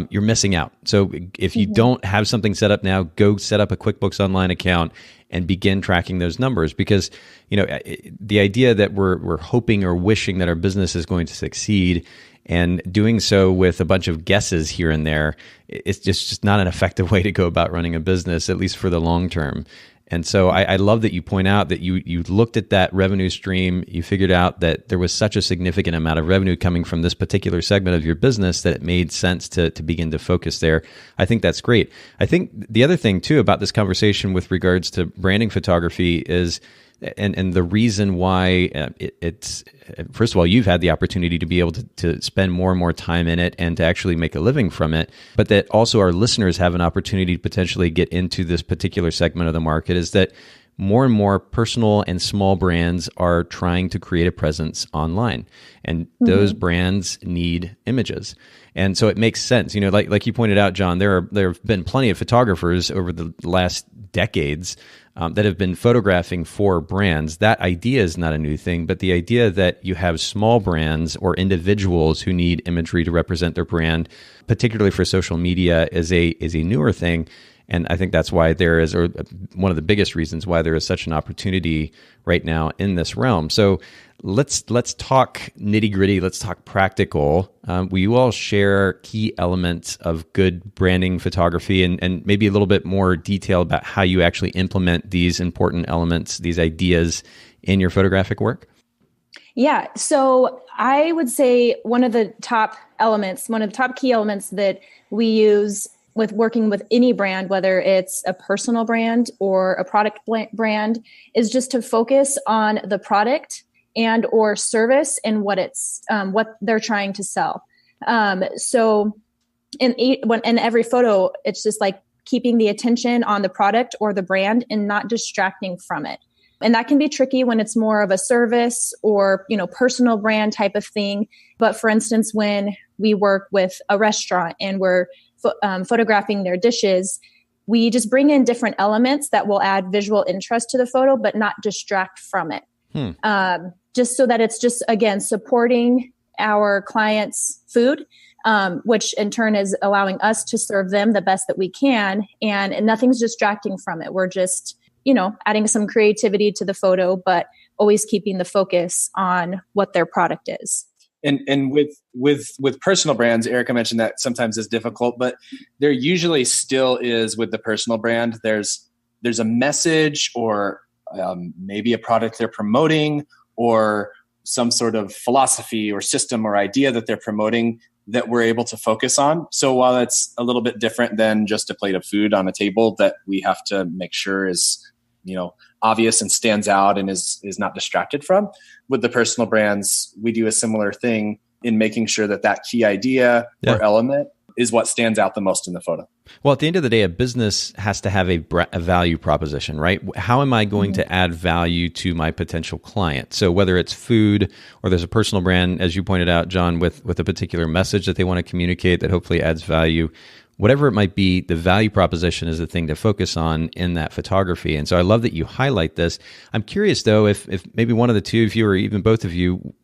you're missing out. So if you don't have something set up now, go set up a QuickBooks Online account and begin tracking those numbers, because the idea that we're hoping or wishing that our business is going to succeed and doing so with a bunch of guesses here and there, it's just not an effective way to go about running a business, at least for the long term. And so I love that you point out that you looked at that revenue stream, you figured out that there was such a significant amount of revenue coming from this particular segment of your business that it made sense to begin to focus there. I think that's great. I think the other thing too about this conversation with regards to branding photography is, and the reason why it's, first of all, you've had the opportunity to be able to spend more and more time in it and to actually make a living from it, but that also our listeners have an opportunity to potentially get into this particular segment of the market, is that more and more personal and small brands are trying to create a presence online, and those brands need images. And so it makes sense, like you pointed out, Jon, there have been plenty of photographers over the last decades that have been photographing for brands. That idea is not a new thing, but the idea that you have small brands or individuals who need imagery to represent their brand, particularly for social media, is a newer thing. And I think that's why there is, or one of the biggest reasons why there is such an opportunity right now in this realm. So let's talk nitty gritty. Let's talk practical. Will you all share key elements of good branding photography and maybe a little bit more detail about how you actually implement these important elements, these ideas in your photographic work? Yeah. So I would say one of the top key elements that we use with working with any brand, whether it's a personal brand or a product brand, is just to focus on the product and or service and what they're trying to sell. So in every photo, it's just like keeping the attention on the product or the brand and not distracting from it. And that can be tricky when it's more of a service or, personal brand type of thing. But for instance, when we work with a restaurant and we're photographing their dishes, we just bring in different elements that will add visual interest to the photo, but not distract from it. Just so that it's just, again, supporting our clients' food, which in turn is allowing us to serve them the best that we can. And nothing's distracting from it. We're just, adding some creativity to the photo, but always keeping the focus on what their product is. And with personal brands, Erica mentioned that sometimes is difficult, but there usually still is with the personal brand. There's a message or maybe a product they're promoting or some sort of philosophy or system or idea that they're promoting that we're able to focus on. So while it's a little bit different than just a plate of food on a table that we have to make sure is, obvious and stands out and is not distracted from, with the personal brands, we do a similar thing in making sure that key idea or element is what stands out the most in the photo. Well, at the end of the day, a business has to have a value proposition, right? How am I going to add value to my potential client? So whether it's food or there's a personal brand, as you pointed out, Jon, with a particular message that they want to communicate that hopefully adds value, whatever it might be, the value proposition is the thing to focus on in that photography. And so I love that you highlight this. I'm curious though, if maybe one of the two of you or even both of you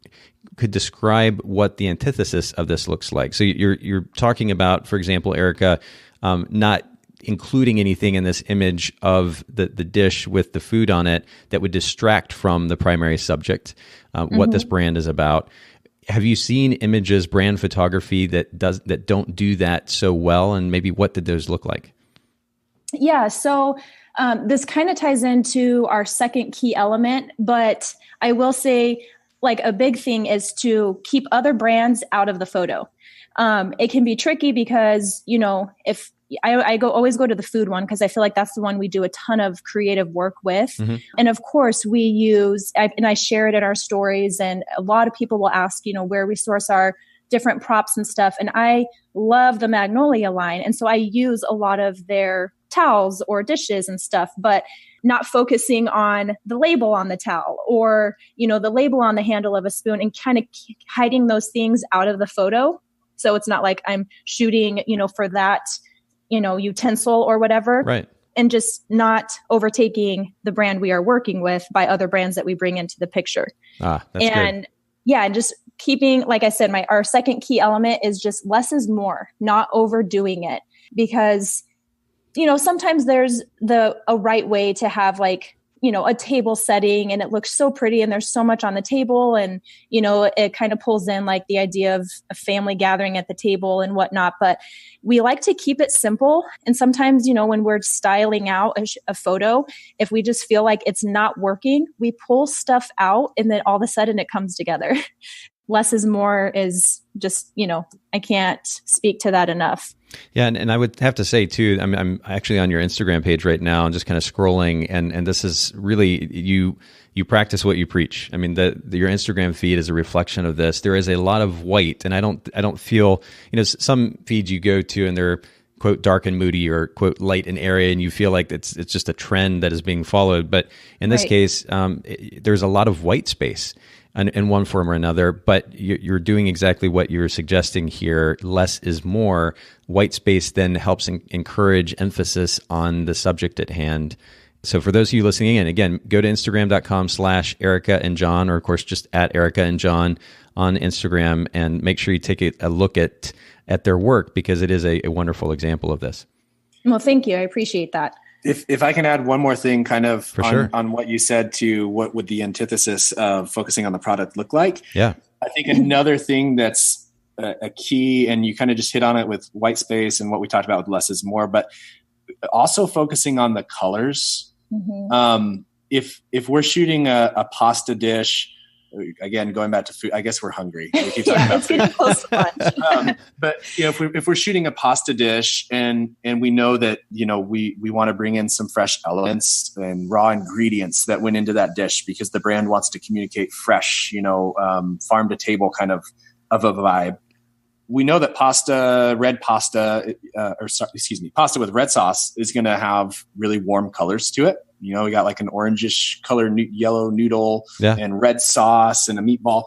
could describe what the antithesis of this looks like. So you're talking about, for example, Erica, not including anything in this image of the dish with the food on it that would distract from the primary subject, what this brand is about. Have you seen images, brand photography that don't do that so well? And maybe what did those look like? Yeah. So this kind of ties into our second key element, but I will say like a big thing is to keep other brands out of the photo. It can be tricky because, if I always go to the food one because I feel like that's the one we do a ton of creative work with. Mm-hmm. And of course we use, and I share it in our stories, and a lot of people will ask, where we source our different props and stuff. And I love the Magnolia line. And so I use a lot of their towels or dishes and stuff, but not focusing on the label on the towel or, the label on the handle of a spoon, and kind of hiding those things out of the photo. So it's not like I'm shooting, for that, utensil or whatever. Right. And just not overtaking the brand we are working with by other brands that we bring into the picture. That's good. Yeah, and just keeping, like I said, our second key element is just less is more, not overdoing it. Because, sometimes there's a right way to have a table setting and it looks so pretty and there's so much on the table, and, it kind of pulls in like the idea of a family gathering at the table and whatnot. But we like to keep it simple. And sometimes, when we're styling out a photo, if we just feel like it's not working, we pull stuff out and then all of a sudden it comes together. Less is more is just, I can't speak to that enough. Yeah. And I would have to say too, I'm actually on your Instagram page right now and just kind of scrolling, and this is really, you practice what you preach. I mean, your Instagram feed is a reflection of this. There is a lot of white, and I don't feel, some feeds you go to and they're quote dark and moody or quote light and airy, and you feel like it's just a trend that is being followed. But in this case, there's a lot of white space in one form or another, but you're doing exactly what you're suggesting here. Less is more. White space then helps encourage emphasis on the subject at hand. So for those of you listening in, again, go to Instagram.com/Erica and Jon, or of course just at Erica and Jon on Instagram, and make sure you take a look at their work, because it is a wonderful example of this. Well, thank you. I appreciate that. If I can add one more thing kind of sure. on what you said to what would the antithesis of focusing on the product look like. Yeah. I think another thing that's a key, and you kind of just hit on it with white space and what we talked about with less is more, but also focusing on the colors. Mm-hmm. If we're shooting a pasta dish, again, going back to food, I guess we're hungry. We keep talking about food. It's close to lunch. But if we're shooting a pasta dish and we know that we want to bring in some fresh elements and raw ingredients that went into that dish because the brand wants to communicate fresh, farm to table kind of a vibe. We know that pasta with red sauce is going to have really warm colors to it. We got like an orangish color, yellow noodle and red sauce and a meatball.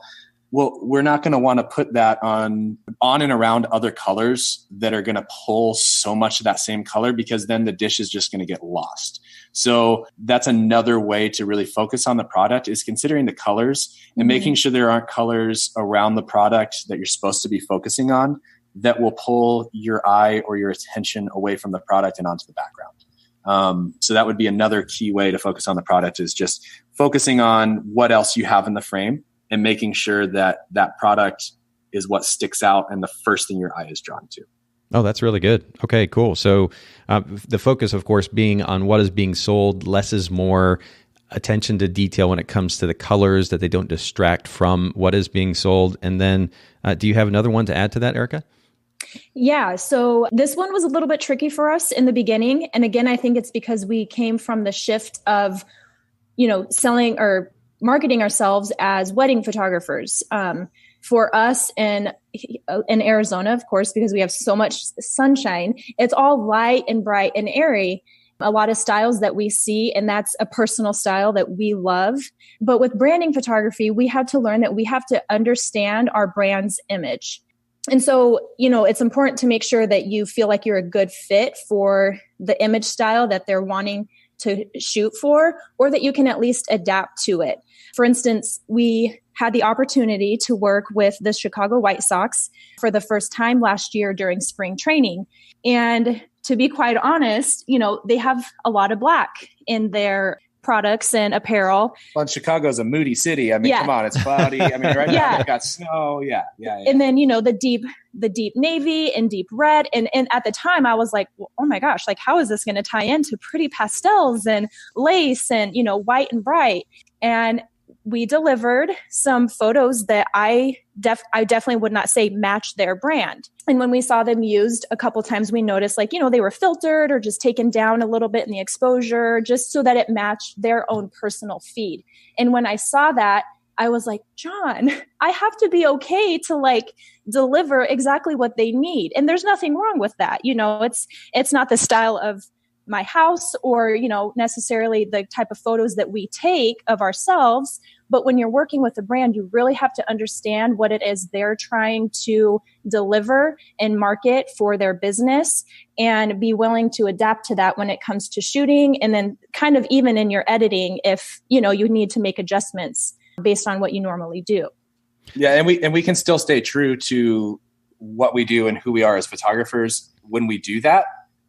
Well, we're not going to want to put that on and around other colors that are going to pull so much of that same color, because then the dish is just going to get lost. So that's another way to really focus on the product, is considering the colors and making sure there aren't colors around the product that you're supposed to be focusing on that will pull your eye or your attention away from the product and onto the background. So that would be another key way to focus on the product, is just focusing on what else you have in the frame and making sure that that product is what sticks out and the first thing your eye is drawn to. Oh, that's really good. Okay, cool. So the focus, of course, being on what is being sold, less is more, attention to detail when it comes to the colors, that they don't distract from what is being sold. And then do you have another one to add to that, Erica? Yeah. So this one was a little bit tricky for us in the beginning. And again, I think it's because we came from the shift of, selling or marketing ourselves as wedding photographers. For us in Arizona, of course, because we have so much sunshine, it's all light and bright and airy. A lot of styles that we see, and that's a personal style that we love. But with branding photography, we had to learn that we have to understand our brand's image. And so, it's important to make sure that you feel like you're a good fit for the image style that they're wanting to shoot for, or that you can at least adapt to it. For instance, we had the opportunity to work with the Chicago White Sox for the first time last year during spring training. And to be quite honest, they have a lot of black in their products and apparel. Well, Chicago's a moody city. I mean, come on, it's cloudy. I mean, right now they've got snow. Yeah. And then, the deep navy and deep red. And at the time I was like, well, oh my gosh, like how is this going to tie into pretty pastels and lace and, white and bright? And we delivered some photos that I definitely would not say match their brand. And when we saw them used a couple times, we noticed they were filtered or just taken down a little bit in the exposure just so that it matched their own personal feed. And when I saw that, I was like, Jon, I have to be okay to deliver exactly what they need. And there's nothing wrong with that. It's not the style of my house or, necessarily the type of photos that we take of ourselves. But when you're working with a brand, you really have to understand what it is they're trying to deliver and market for their business and be willing to adapt to that when it comes to shooting. And then kind of even in your editing, if, you need to make adjustments based on what you normally do. Yeah. And we can still stay true to what we do and who we are as photographers when we do that.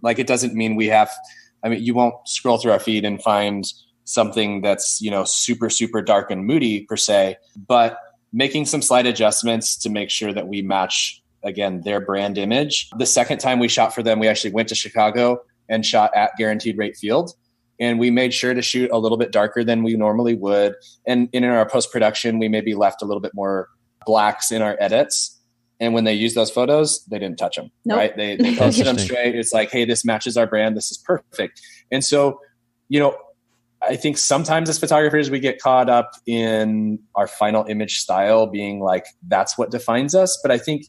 It doesn't mean you won't scroll through our feed and find something that's, super, super dark and moody per se, but making some slight adjustments to make sure that we match, again, their brand image. The second time we shot for them, we actually went to Chicago and shot at Guaranteed Rate Field. And we made sure to shoot a little bit darker than we normally would. And in our post-production, we maybe left a little bit more blacks in our edits. And when they used those photos, they didn't touch them, right? They posted them straight. It's like, hey, this matches our brand. This is perfect. And so, I think sometimes as photographers, we get caught up in our final image style being like, that's what defines us. But I think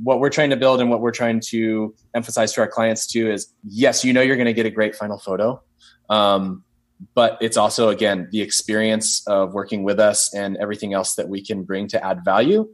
what we're trying to build and what we're trying to emphasize to our clients too is, yes, you're going to get a great final photo. But it's also, again, the experience of working with us and everything else that we can bring to add value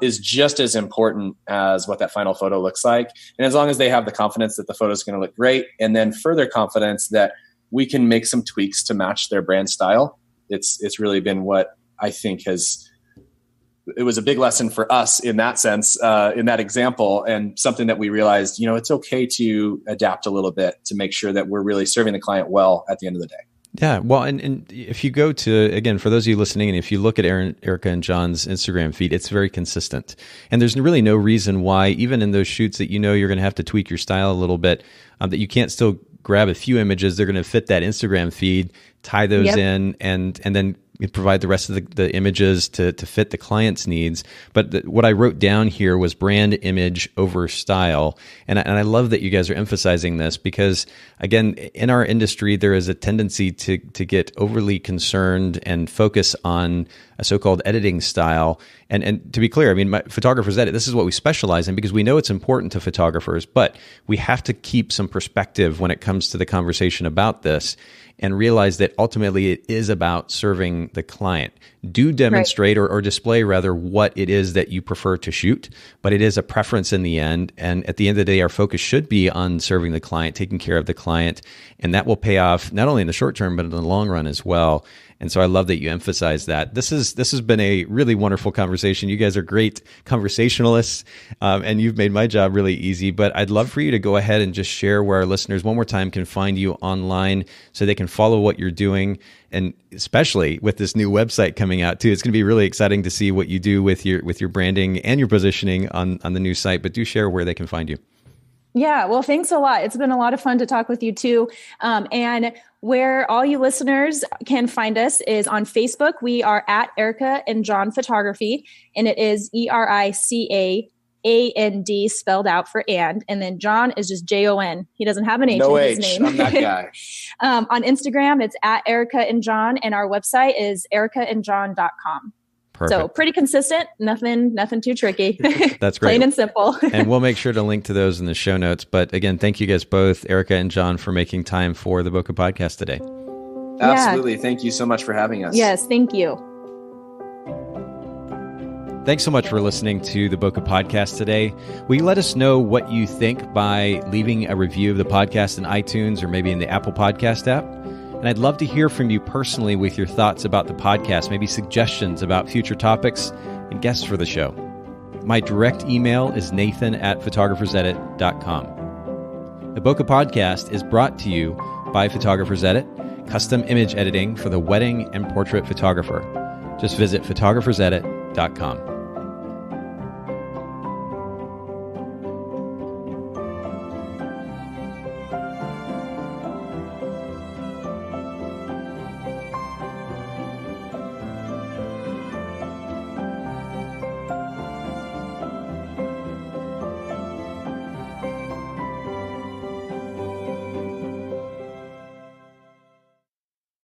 is just as important as what that final photo looks like. And as long as they have the confidence that the photo is going to look great, and then further confidence that we can make some tweaks to match their brand style, it's really been what I think it was a big lesson for us in that sense, in that example, and something that we realized, it's okay to adapt a little bit to make sure that we're really serving the client well at the end of the day. Yeah. Well, and if you go to, again, for those of you listening, and if you look at Erica and Jon's Instagram feed, it's very consistent. And there's really no reason why, even in those shoots that you're going to have to tweak your style a little bit, that you can't still grab a few images. They're going to fit that Instagram feed, tie those in, and then provide the rest of the images to fit the client's needs. But what I wrote down here was brand image over style. And I love that you guys are emphasizing this because, again, in our industry, there is a tendency to get overly concerned and focus on a so-called editing style. And to be clear, photographers edit. This is what we specialize in because we know it's important to photographers, but we have to keep some perspective when it comes to the conversation about this and realize that ultimately it is about serving the client. Do demonstrate or display rather what it is that you prefer to shoot, but it is a preference in the end. And at the end of the day, our focus should be on serving the client, taking care of the client, and that will pay off not only in the short term, but in the long run as well. And so I love that you emphasize that. This has been a really wonderful conversation. You guys are great conversationalists, and you've made my job really easy. But I'd love for you to go ahead and just share where our listeners one more time can find you online so they can follow what you're doing. And especially with this new website coming out too, it's going to be really exciting to see what you do with your branding and your positioning on the new site. But do share where they can find you. Yeah, well, thanks a lot. It's been a lot of fun to talk with you too. And where all you listeners can find us is on Facebook. We are at Erica and Jon Photography, and it is ERICAAND spelled out for and then Jon is just JON. He doesn't have an H in his name. I'm that guy. On Instagram, it's at Erica and Jon, and our website is ericaandjon.com. Perfect. So pretty consistent, nothing too tricky. That's great. Plain and simple. And we'll make sure to link to those in the show notes. But again, thank you guys both, Erica and Jon, for making time for the Bokeh Podcast today. Absolutely. Yeah. Thank you so much for having us. Yes, thank you. Thanks so much for listening to the Bokeh Podcast today. Will you let us know what you think by leaving a review of the podcast in iTunes or maybe in the Apple Podcast app? And I'd love to hear from you personally with your thoughts about the podcast, maybe suggestions about future topics and guests for the show. My direct email is nathan@photographersedit.com. The Bokeh Podcast is brought to you by Photographers Edit, custom image editing for the wedding and portrait photographer. Just visit photographersedit.com.